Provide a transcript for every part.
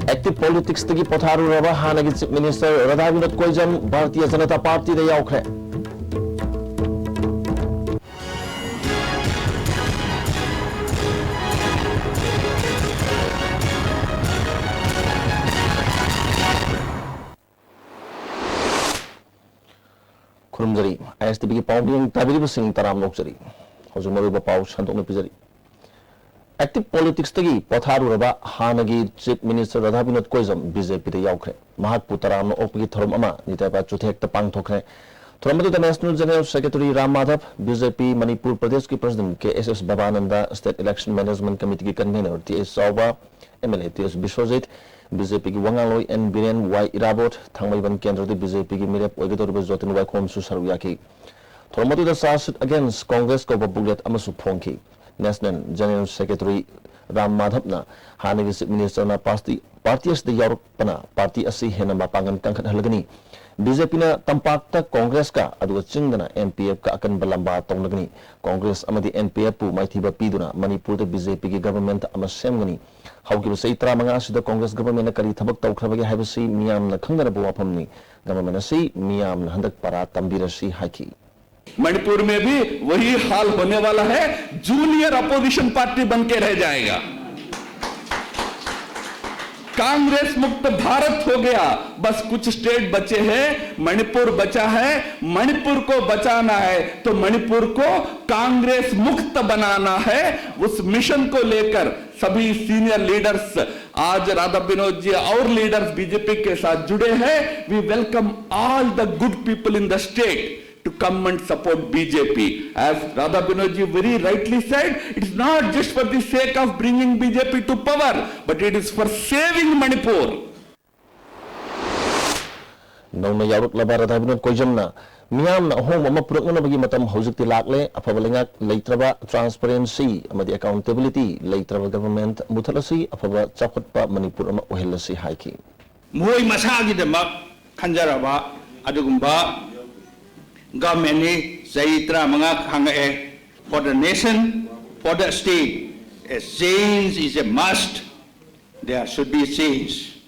Active politics tagi potharu raba hanagi Chief Minister Radhavinod Koijam Bharatiya Janata Party da yaukre. Kurumjari Istv ki pawding tabiri sing taram lokjari. Hojung maru ba paw santokna pijari. Active politics tagi potharu raba hanagi Chief Minister Radhavinod Koijam BJP da yaukre. Mahak putaram no opgi thorum ama nitaba chuthek ta pangthokre. Thoramadu da National General Secretary Ram Madhav, BJP Manipur Pradesh ki President KSS Babananda, State Election Management Committee ki convener TS Sauba, MLA TS Biswajit, BJP ki Wangaloi N Biren Y Irabot, Thangmaiban Kendra di BJP ki Mirep Oigator Jotin Y Khom Susaruyaki. Thoramadu da Sasut against Congress ko Babulet Amasu Phongki. National General Secretary Ram Madhav na hanagi Chief Minister na party as the Europe pana party asi hena mapangan kangkat halagani. BJP na tampakta Congress ka aduga chingdana NPF ka akan balamba tongnagani. Congress amadi NPF pu maithiba piduna Manipur da BJP ki government ama semgani. Hauki basai tra manga asida Congress government na kari thabak tawkhrabagi haibasi miyam na khangdana bu wafamni. Government asi miyam na handak para tambirasi haki. Manipur में भी वही हाल होने वाला है, junior opposition party बनके रह जाएगा। कांग्रेस मुक्त भारत हो गया, बस कुछ स्टेट बचे हैं, मणिपुर बचा है। मणिपुर को बचाना है तो मणिपुर को कांग्रेस मुक्त बनाना है। उस मिशन को लेकर सभी सीनियर लीडर्स आज राधा विनोद जी और लीडर्स बीजेपी के साथ जुड़े हैं। We welcome all the good people in the state to come and support BJP. As Radha Vinod ji very rightly said, it is not just for the sake of bringing BJP to power, but it is for saving Manipur. Nona yarut laba Radha Vinod Koijam na miyam na home ama purukna bagi matam hojukti lakle apabalingak leitraba transparency amadi accountability leitraba government muthalasi apaba chakotpa Manipur ama ohelasi haiki. Moi masagi demak khanjaraba adugumba government Zaitra Mangak Hangae for the nation, for the state. A change is a must. There should be change.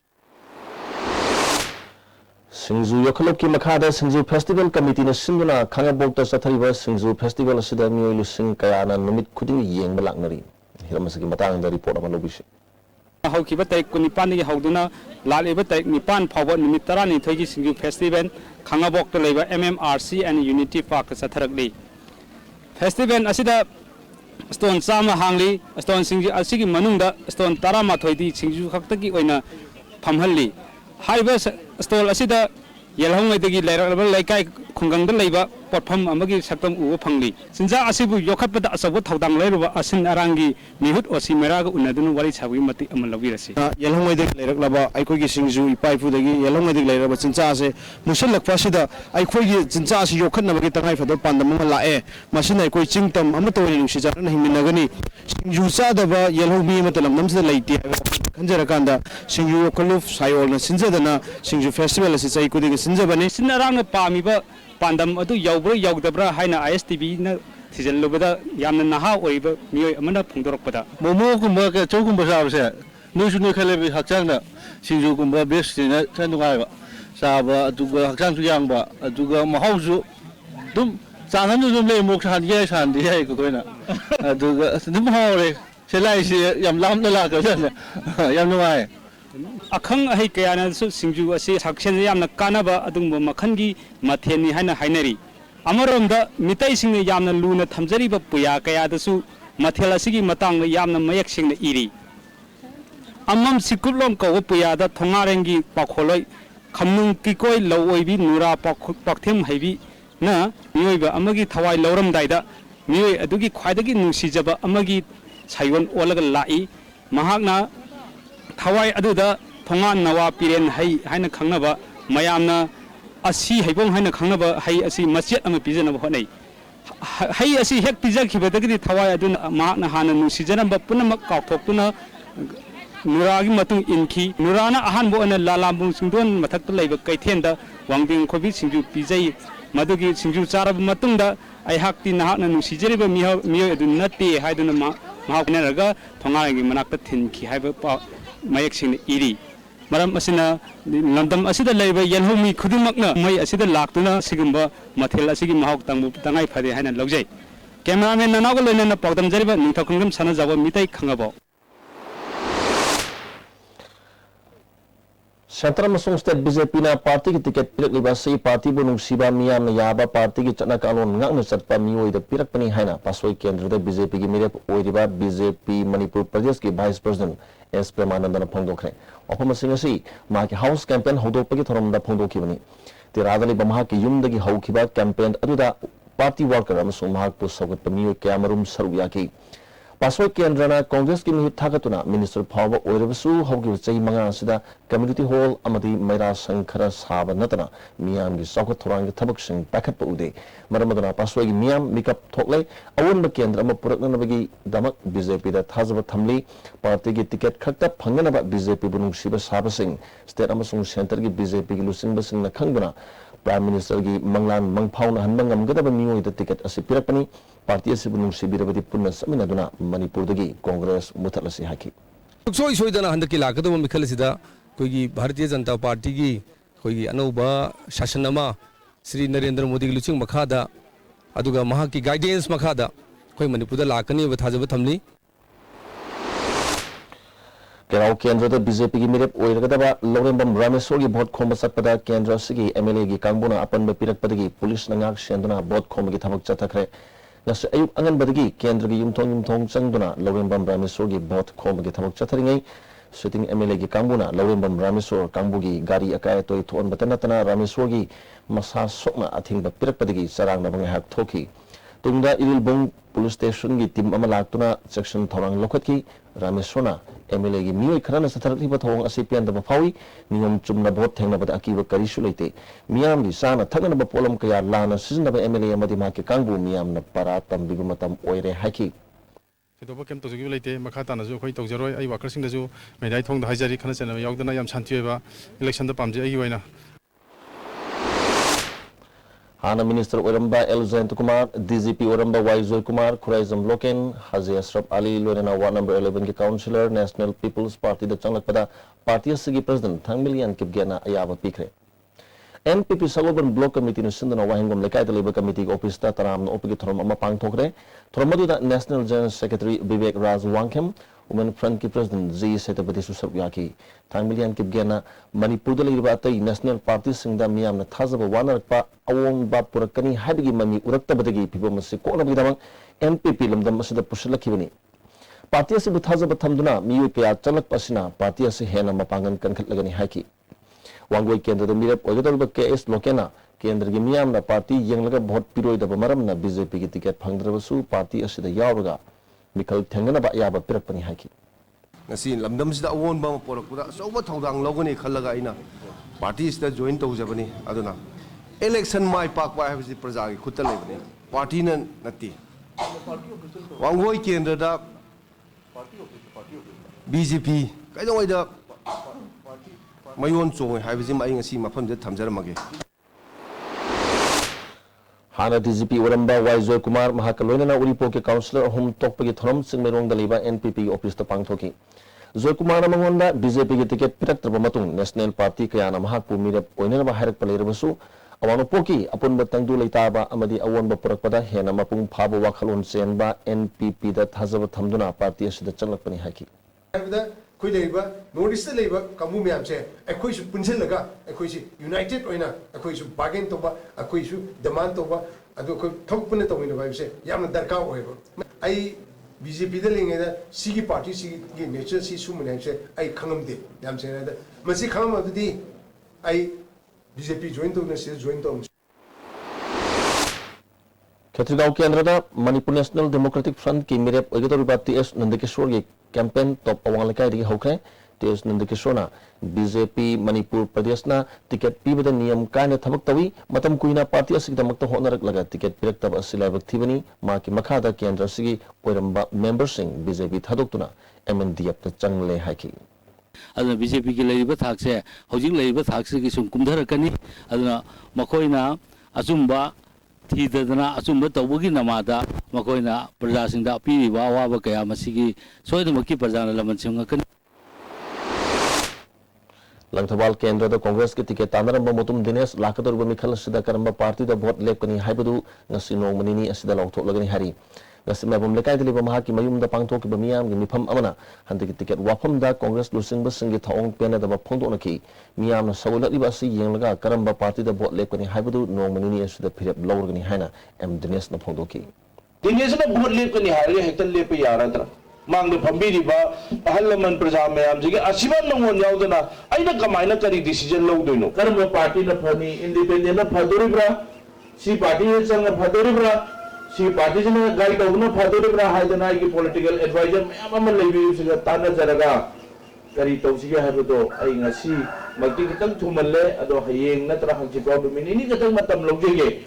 Singzu Yokalop ki Makada Singzu Festival Committee na Sinduna Kangabokta Sathariba Singzu Festival Asidami Lusing Kayana Numit Kuding Yang Balaknari. Hiramasaki Matang the report of Malobishi. How keep a take Kunipani Hauduna, Laliba take Nipan Power Nimitara in Togi Singju Festival, Kangabok the Labor MMRC and Unity Park Saturday. Festival Asida Stone Sama Hangli, Stone Singju Asigi Manunda, Stone Tarama Toidi, Singju Haktaki Oina Pamhali. Hivers Stole Asida Yelhong Digi Laikai Kungang the Labor, Potpam Amagi Satam Upangli. Since Asibu Yokapata Asabut Haudang Leva Asin Arangi, Mihut or Simeraga Unadun Waris Havimati Amalavirasi. Yelhong Laba, I could get Singju, Paifu, Yelhong Later, but since I say Musilla Kwasida, I could get since I Yokana get the knife for the Pandamala air, Machina Koi Chingtam, Amatori, Shizan, Himinagani, Singju Sadaba, Yellow Mimatalam, Namsa Lady, Kanjarakanda, Singju Kaluf, Sayol, Sinzadana, Singju Festival, as I could get Sinzabani, Sinaranga Pamiba. Pandam adu yaubra yaudabra haina Istv na thijan lobada yamna naha oiba mioi amana phungdorokpada momo kumba ka chokumba sabse nusu nu khale bi hakchang na singju kumba best na chanungai ba saba aduga hakchang su yangba aduga mahausu dum chanan dum le mok san ye san di ai ko koina aduga dum haure selai si yam lam la ka jan yam nuai Akang ahi kayana Singju asi Sakshan Yamna Kanaba Adumba Makangi Mateni Hana Hainari. Amaronda Mitai Sing Yamna Luna Tamzariba Puya Kayadasu Matela Sigi Matang Yamna Mayak Sing Iri. Amam Sikulom Kawapuyada Tongarangi Pakoloi Kamun Kikoi Lowi Nura Paktim Heavy Na Muiba Amagi Tawai Loram Dida Mui Adugi Quadagi Nusijaba Amagi Saiwan Olaga Lai Mahagna Tawai Aduda Tongan Nawa Piren Hai Haina Kanaba Mayamna Asi Haibong Haina Kanaba Hai Asi Masjid am a pigeon of Honey. Hai Asi Hek Pizaki, but the Tawai Aduna Mahana Hana Nusijana Punama Kapuna Nuragi Matu Inki, Nurana Ahanbo and Lalambung Sindon, Mataka Lava Kaitenda, Wangding Kobi Sinju Pizai, Madugi Sinju Sarab Matunda, I hacked in Hana Nusijeriba Mio do not be Haiduna Mahakanaraga, Tongangi Manaka Tinki, have a Mayaxin Iri. मरम असिना लमदम असिदा लेबा यलहोमी खुदिमकना मै असिदा लाक्तुना सिगुम्बा मथेल असिगी महौक तंगाई फदे हाइना लौजै cameraman ननावगा लोइना पाउदम जरिबा निंथौखंगम साना जाबा मितै खंगाबो central state BJP party की ticket पिरकलिबा से party बु नुंगसिबा मियाम याबा party की चटना कानून ngakna चटपा मियोइदा पिरकपनी हाइना पासोई केंद्र बीजेपी की मिरेप ओइरिबा बीजेपी मणिपुर प्रदेश की वाइस प्रेसिडेंट एस प्रेमानंदन फोंदोखरे अफम सिंगसी माकी हाउस कैंपेन होदोपगी थोरमदा फोंदोखिबनी तिरादली बमहा की युमदगी हौखिबा कैंपेन अदुदा पार्टी वर्कर अमसुंग महाकपु सौगत मियोइ कयामरुम सरुयाकी पासोई केंद्रना कांग्रेस की मिहुत थागतुना मिनिस्टर फाव ओइरबसु हौगी चई मंगा सिदा कम्युनिटी हॉल अमदी मैरा संखरा साब नतना मियाम की सौगत थोरांग थबक सिंग पैखत उदे मरमदना पासोई की मियाम मिकअप थोकले अवुन केंद्र अम पुरकनबगी दमक बीजेपी दा थाजब थमली पार्टी की टिकट खक्ता फंगनबा बीजेपी बुनुंगसिबा साबसिंग स्टेट अमसुंग सेंटर की बीजेपी की लुसिंबसिंग न खंगबना प्राइम मिनिस्टर की मंगलान मंगफाउना हनबंगम मियोइद टिकट असि पिरकपनी पार्टी असि बुनुंगसिबिरबदी पुन्ना समिनदुना मणिपुरदगी कांग्रेस मुथलसि हाकी सोई सोईदना हंदकी लाकदब मिखलसिदा कोई भारतीय जनता पार्टी की कोई अनौबा शासन अमा श्री नरेंद्र मोदी की लुचिंग मखादा अदुगा महाकी गाइडेंस मखादा कोई मणिपुरदा लाकनी थाजब थमली केराव केंद्र बीजेपी की मिरेप ओइरगदबा लौरेंबम रामेश्वर की भोट खोम चटपदा केंद्र सिगी एमएलए की कांगबुना अपन पिरकपदगी पुलिस नंगाक सेंदुना भोट खोम की थबक चथखरे नस अयुक अंगनबदगी केंद्र की युमथोंग चंगदुना लौरेंबम रामेश्वर की भोट खोम की थबक चथरिङै सिटिंग एमएलए की कांगबुना लौरेंबम रामेश्वर कांगबुगी गाड़ी अकाय तोय थोन बतनतना रामेश्वर की मसा सोकना अथिंग पिरकपदगी चरांग नबंग हाक थोकी तुंगा इरिलबुंग पुलिस स्टेशन की टीम अमा लाक्तुना सेक्शन थौरांग लौखतकी रामेश्वरना एमएलए की मियोइ खरना सथरकलिबा थौंग असि पेंदबा फावी नियम चुमना भोट थेंगनबदा अकीबा करिसु लेते मियाम की साना थगनबा पोलम कया लाना सिजनबा एमएलए अमदि माके कांगबु मियाम न परा तंबिगु मतम ओइरे हाकी थोदोबा केम तोजगी लेते मखा तानाजु खoi तौजरोय आई वाकरसिंग दजु मेदाइ थोंग हाइजारी खना चेना यावदना याम शांतियबा इलेक्शन द पामजे आई वइना हाना मिनिस्टर ओरंबा एल जयंत कुमार डीजीपी ओरंबा वाई जोय कुमार खुराइजम लोकेन हाजी अशरफ अली लोनेना वार्ड नंबर 11 के काउंसिलर नेशनल पीपल्स पार्टी द चंगलकपदा पार्टी असगी प्रेसिडेंट थांगमिलियन किपगेना अयाबा पिखरे एनपीपी सगोबन ब्लॉक कमिटी सिंदना वाहिंगम लेकाय लेबा कमिटी ऑफिस ता तराम ओपगी थरम अमा पांगथोखरे थरमदुदा national general secretary Vivek Raj Wangkhem women front की प्रेसिडेंट जी सेतपति सुसब याकी थांगमिलियन किपगेना मणिपुर लेबा अतई नेशनल पार्टी सिंगदा मियामना थाजब वानरपा अवोंबा पुरकनी हाबिगी ममी उरक्तबदगी फिबम से कोनबगिदमक एनपीपी लमदम असदा पुशलखिबनी पार्टी से थाजब थमदुना मियो कया चलकपसिना पार्टी से हेना मपांगन कनखटलगनी हाकी वांगोई केंद्र मिरप ओगदब केएस लोकेना केंद्र की मियामना पार्टी यंगलगा भोट पिरोइदब मरमना बीजेपी की टिकट फंगद्रबसु पार्टी असिदा यावरगा मिखल थेंगनबा याबा पिरकपनी हाकी नसी लमदमसिदा अवोनबा पोरकपुदा सोबा थौदांग लौगनी खल्लगा आइना पार्टी सिदा जॉइन तौजबनी अदुना इलेक्शन माय पाकपा है प्रजा की खुद लेबनी पार्टी नती वांगोई केंद्र बीजेपी कईदोंद मयोन चोंग है मफम थमजरमगे हाना डीजीपी ओरंबा वाई जोय कुमार महाकलोइना उरीपो के काउंसिलर अहुम तोकपगी थोरम सिंगमेरोंग लेबा एनपीपी ऑफिस ता पांगथोकी जोय कुमार मंगोंदा बीजेपी की टिकट पिरक्तरब मतुंग नेशनल पार्टी कयाना महाकपु मिरप ओइनबा हायरक लेरबसु अवानोपोकी अपुनब तंगदु लेताबा अमदी अवोनबा पुरकपदा हेना मपुंग फाबो वाखलोन चेनबा एनपीपी दा थाजब थमदुना पार्टी असिदा चलकपनी हाकी कोई लेबा नॉर्थ ईस्ट लेबा कामु म्याम से अखोई सु पुनसिलगा अखोई सि यूनाइटेड ओइना अखोई सु बार्गेन तोबा अखोई सु डिमांड तोबा अदो अखोई थोकपुने तोमिनो बाइसे यामना दरकार ओइबो आई बीजेपी दा लेंगेदा सिगी पार्टी सिगी नेचर सि सुमने से आई खंगमदे याम से ना मसी खंगम अदुदी आई बीजेपी जॉइन तो से जॉइन तो खेत्रीगांव केंद्र मणिपुर नेशनल डेमोक्रेटिक फ्रंट की मिरेप ओगदरुबा टीएस नंदकिशोर की कैंपेन टॉप अवांगलेकाई होखे टीएस नंदकिशोर बीजेपी मणिपुर प्रदेश टिकेट पीबद नियम कायना थबक तवी मतम कुइना पार्टी असिगदमक्ता होनरकलगा टिकेट पिरक्तब असिलाइबक थिबनी माकी मखादा केंद्र सिगी ओइरंबा मेंबर सिंह बीजेपी थादोक्तुना एमएनडीएफ ता चंगले हाकी अदुना बीजेपी की लेरिबा थाकसे हौजिक लेरिबा थाकसे की सुम कुमधरकनी अदुना मखोइना अचुम्बा थीदना अचुम्बा तौबगी नमादा मखोइना प्रजासिंगदा पीरिबा अवाबा कया मसिगी सोयदमकी प्रजाना लमन सिंगकनी Langthawal Kendra da Congress ki ticket tanaramba mutum Dinesh Lakadur Mikhal Sida Karamba Party da vote lepkani haibadu ngasino manini asida lawthok lagani hari ngasima bam lekai dili ba mahaki mayum da pangthok ba miyam gi mifam amana handi ki ticket wafam da Congress lusing ba singi thaong pena da ba phongdo na ki miyam na sawlati ba si yenglaga karamba party da vote lepkani haibadu no manini asida phirep lawrgani haina M Dinesh na phongdo ki Dinesh na vote lepkani hari hektal lep yaradra mang do phambiri ba ahalaman praja mayam jige asiban nongon yaudana aina kamaina kari decision lawdoino karamba party na phani independent na phadoribra si party sanga phadoribra si party jina guide tawna phadoribra haidana ki political advisor mayam ama lebi siga tana jaraga kari tawsiga habodo ai ngasi magti kitang thumalle ado hayeng natra hangjipaw minini kitang matam lawjege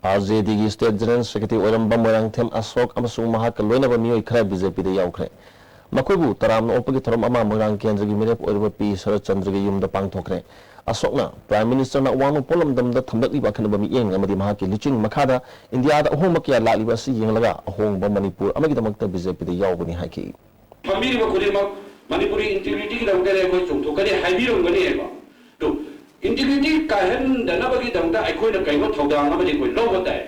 RJD State General Secretary Oramba Moirang Them Asok amasung mahak loina ba miyoi khra BJP da yaukre makoibu taram no opagi thoram ama Moirang Kendra gi mirep oriba P Sharat Chandra gi yum da pangthokre Asokna Prime Minister na wanu polam dam da thamdakli ba khanba mi yeng amadi mahaki liching makhada India da ahong makya lali ba si yeng laga ahong ba Manipur amagi da makta BJP da yaubani haki famiri ba khudima Manipuri integrity da ngare ko chungthokari haibiro ngani ba to integrity kahen dana bagi damda aikoi na kaiwa thodang amadi koi logo dai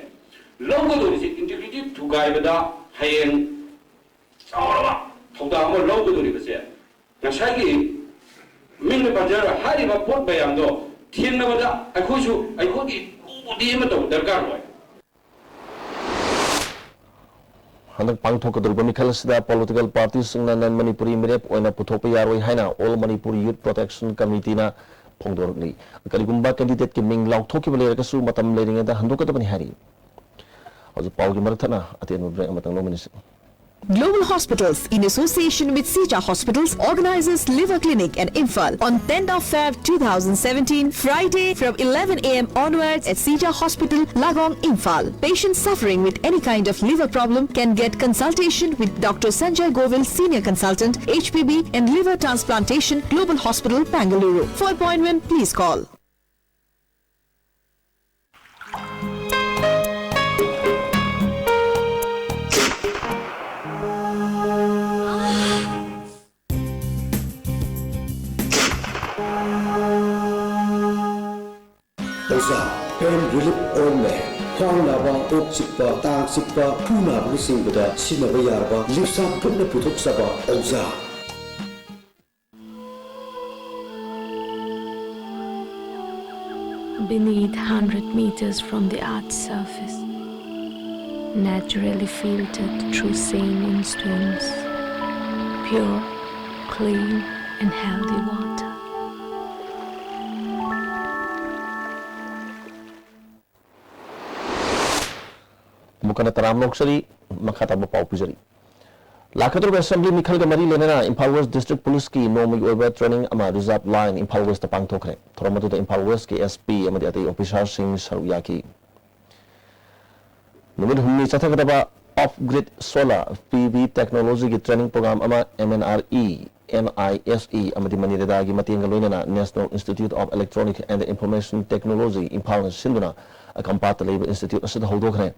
logo do si integrity thugai bada hayeng awra thodang mo logo do ri base ngasagi min ba jara hari ba pot bayam do thien na bada aikoi su aikoi ki udi ma do darkar hoy handak pangthok kadurba Mikhal sida political parties singna nan Manipuri mirep oina puthokpa yaroi haina All Manipuri Youth Protection Committee na Pongdorni Kaligumba candidate ki ming lauthoki bale ka su matam leringa da handok ta bani hari azu paugi marathana aten break matang no minutes Global Hospitals, in association with Sija Hospitals, organizes Liver Clinic and Imphal on 10th of Feb 2017, Friday from 11 a.m. onwards at Sija Hospital, Lagong, Imphal. Patients suffering with any kind of liver problem can get consultation with Dr. Sanjay Govil, Senior Consultant, HPB and Liver Transplantation, Global Hospital, Bangalore. For appointment, please call. Pain relief ointment, khwang naba, tok sikpa, tang sikpa, thu naba singda sinaba yarba, lipsa putna puthok saba auza. Beneath 100 meters from the Earth's surface, naturally filtered through saline stones, pure, clean and healthy water. Mukana taram noksari makhata ba pau pujari Lakadur Assembly Mikhal ga mari lenana Imphal West District Police ki nomi oiba training ama reserve line Imphal West ta pangthokre thoromatu da Imphal West ki SP amadi atai officer sing saruya ki numid humni chathagada ba off grid solar PV technology ki training program ama MNRE NISE amadi manireda gi matenga loinana National Institute of Electronic and Information Technology Imphal sinduna akampata labor institute asida hodokre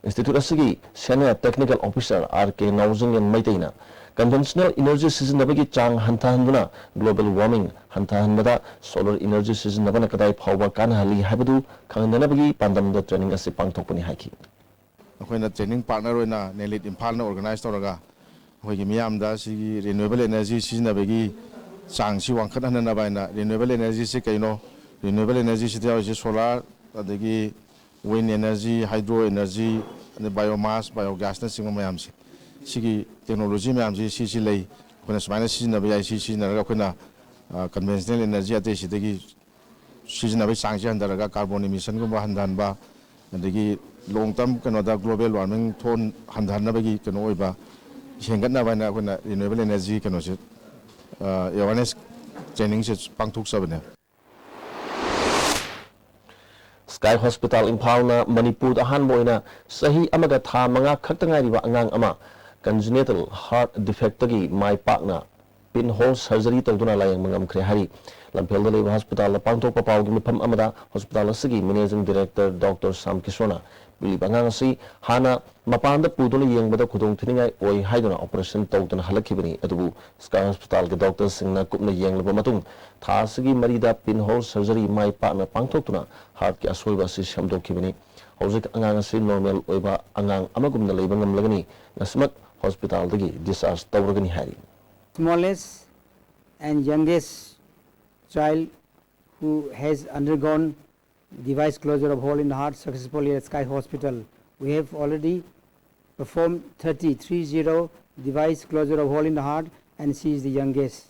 Institute asigi senior technical officer RK Nauzing and Maitaina conventional energy sizinabagi chang hantahanduna global warming hantahanbada solar energy sizinabana kadai phawba kanhali habadu khandanabagi pandamda training asi pangthokpani haiki akoina training partner oina Nelit Imphal na organize toraga hoigi miyamda sigi renewable energy sizinabagi chang si wangkhathanana baina renewable energy se kaino renewable energy se solar adagi wind energy, hydro energy, biomass, biogas na sing mayam si. Sigi technology mayam si lay kuna sumana season na si na raga kuna conventional energy ate si dagi season na sangsi handaraga carbon emission ko handan ba dagi long term kana da global warming thon handan na bagi kana oiba hengat na ba na kuna renewable energy kana si awareness training si pangthuk sabane. Sky Hospital Imphal na Manipur ahan boina sahi amaga tha manga khaktangai riba angang ama congenital heart defect tagi mai pakna pinhole surgery tawduna layang mangam khre hari lamphel da hospital la pangthok papau gi mifam amada hospital asigi managing director Dr. Sam Kishona ꯄꯤꯂꯤꯕ ꯑꯉꯥꯡ ꯑꯁꯤ ꯍꯥꯟꯅ ꯃꯄꯥꯟꯗ ꯄꯨꯗꯨꯅ ꯌꯦꯡꯕꯗ ꯈꯨꯗꯣꯡꯊꯤꯅꯤꯡꯉꯥꯏ ꯑꯣꯏ ꯍꯥꯏꯗꯨꯅ operation ꯇꯧꯗꯨꯅ ꯍꯜꯂꯛꯈꯤꯕꯅꯤ ꯑꯗꯨꯕꯨ ꯁ꯭ꯀꯥꯏ ꯍꯣꯁꯄꯤꯇꯥꯜꯒꯤ ꯗꯣꯛꯇꯔꯁꯤꯡꯅ ꯀꯨꯞꯅ ꯌꯦꯡꯂꯕ ꯃꯇꯨꯡ ꯊꯥ ꯑꯁꯤꯒꯤ ꯃꯔꯤꯗ ꯄꯤꯟꯍꯣꯜ ꯁꯔꯖꯔꯤ ꯃꯥꯏ ꯄꯥꯛꯅ ꯄꯥꯡꯊꯣꯛꯇꯨꯅ ꯍꯥꯔꯠꯀꯤ ꯑꯁꯣꯏꯕ ꯑꯁꯤ ꯁꯦꯝꯗꯣꯛꯈꯤꯕꯅꯤ ꯍꯧꯖꯤꯛ ꯑꯉꯥꯡ ꯑꯁꯤ ꯅꯣꯔꯃꯦꯜ ꯑꯣꯏꯕ ꯑꯉꯥꯡ ꯑꯃꯒꯨꯝꯅ ꯂꯩꯕ ꯉꯝꯂꯒꯅꯤ ꯉꯁꯤꯃꯛ ꯍꯣꯁꯄꯤꯇꯥꯜꯗꯒꯤ ꯗꯤꯁꯆꯥꯔꯖ ꯇꯧꯔꯒꯅꯤ ꯍꯥꯏꯔꯤ smallest and youngest child who has undergone device closure of hole in the heart successfully at Sky Hospital. We have already performed 30 device closure of hole in the heart, and she is the youngest.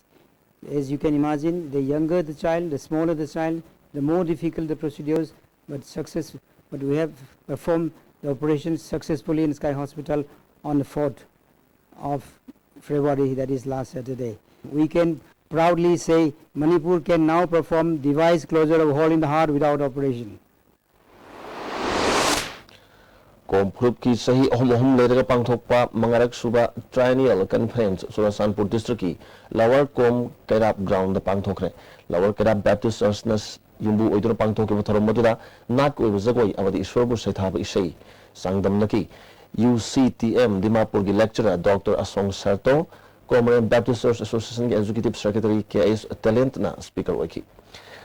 As you can imagine, the younger the child, the smaller the child, the more difficult the procedures, but we have performed the operation successfully in Sky Hospital on the 4th of February, that is last Saturday. We can proudly say Manipur can now perform device closure of hole in the heart without operation. Komphrup ki sahi ahum leraga pangthokpa mangarak suba triennial conference Surasanpur district ki Lower Kom Kairap ground da pangthokre. Lower Kairap Baptist Church nas yumbu oidura pangthokki tharom maduda nak oiba jagoi amadi ishwarbu saithaba isai sangdam naki UCTM Dimapur ki lecturer Dr. Asong Sarto Comoran Baptist Church Association ki executive secretary KS Talent na speaker oiki.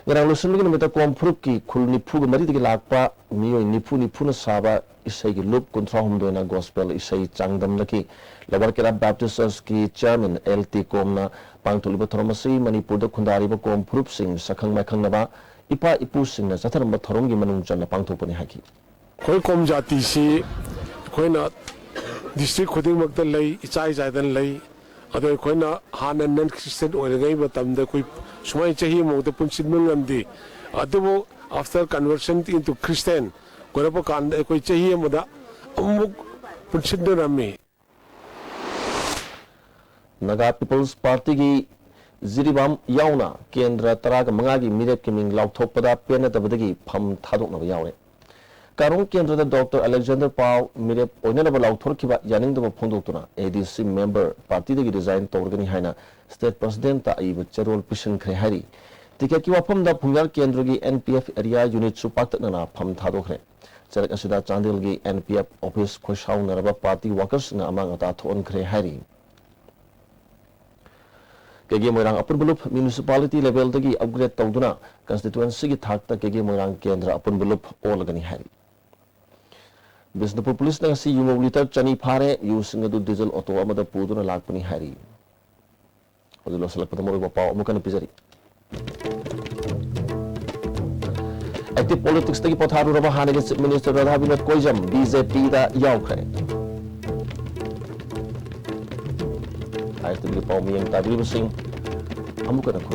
Ngarang lusun lagi namita Komphrup ki khul nipu mari digi lakpa miyoi nipu na saba isai ki loop kontra humdoina gospel isai changdam naki Lower Kairap Baptist Church ki chairman LT Kom na pangtuliba tharamasi Manipur da khundariba Komphrup sing sakhang makhang naba ipa ipu sing na zatharamba tharom gi manung channa pangthokpani haki. Khoi kom jati si khoina district khuding makta lei ichai jaidan lei ado khoina hana non Christian oirangai matamda koi sumai chahi mawda punchid mangamdi ado after conversion into Christian korapa kan koi chahi amada amuk punchid rami. Naga People's Party ki Ziribam Yauna Kendra Taraga Mangagi Mirep Kiming Lautopada Pena Tabadagi Pam Tadok Nava Yaure. Karong Kendra Dr. Alexander Pau Mirep Onenaba Lautorkiba Yaning the Pondotuna, ADC member Party the design Torgani Haina, State President Iba Cherol Pishan Krehari. Tikaki Wapam da Pungal Kendrugi NPF area unit Supatana Pam Tadokre. Cherak Asida Chandilgi NPF office Kwashau Naraba party workers na among Ataton Krehari. Kegi Moirang Apun Bulup municipality level tagi upgrade tawduna constituency gi thakta Kegi Moirang Kendra Apun Bulup olagani hari. Bisnupur police na si yumo liter chani phare using adu diesel auto amada puduna lakpani hari. Odilo salak patamori bapa amukan pizari. Active politics tagi potharu raba hanage chief minister Radhabinat Koijam BJP da yaukre. Istv Paumiyang Tabri Basing amukan ang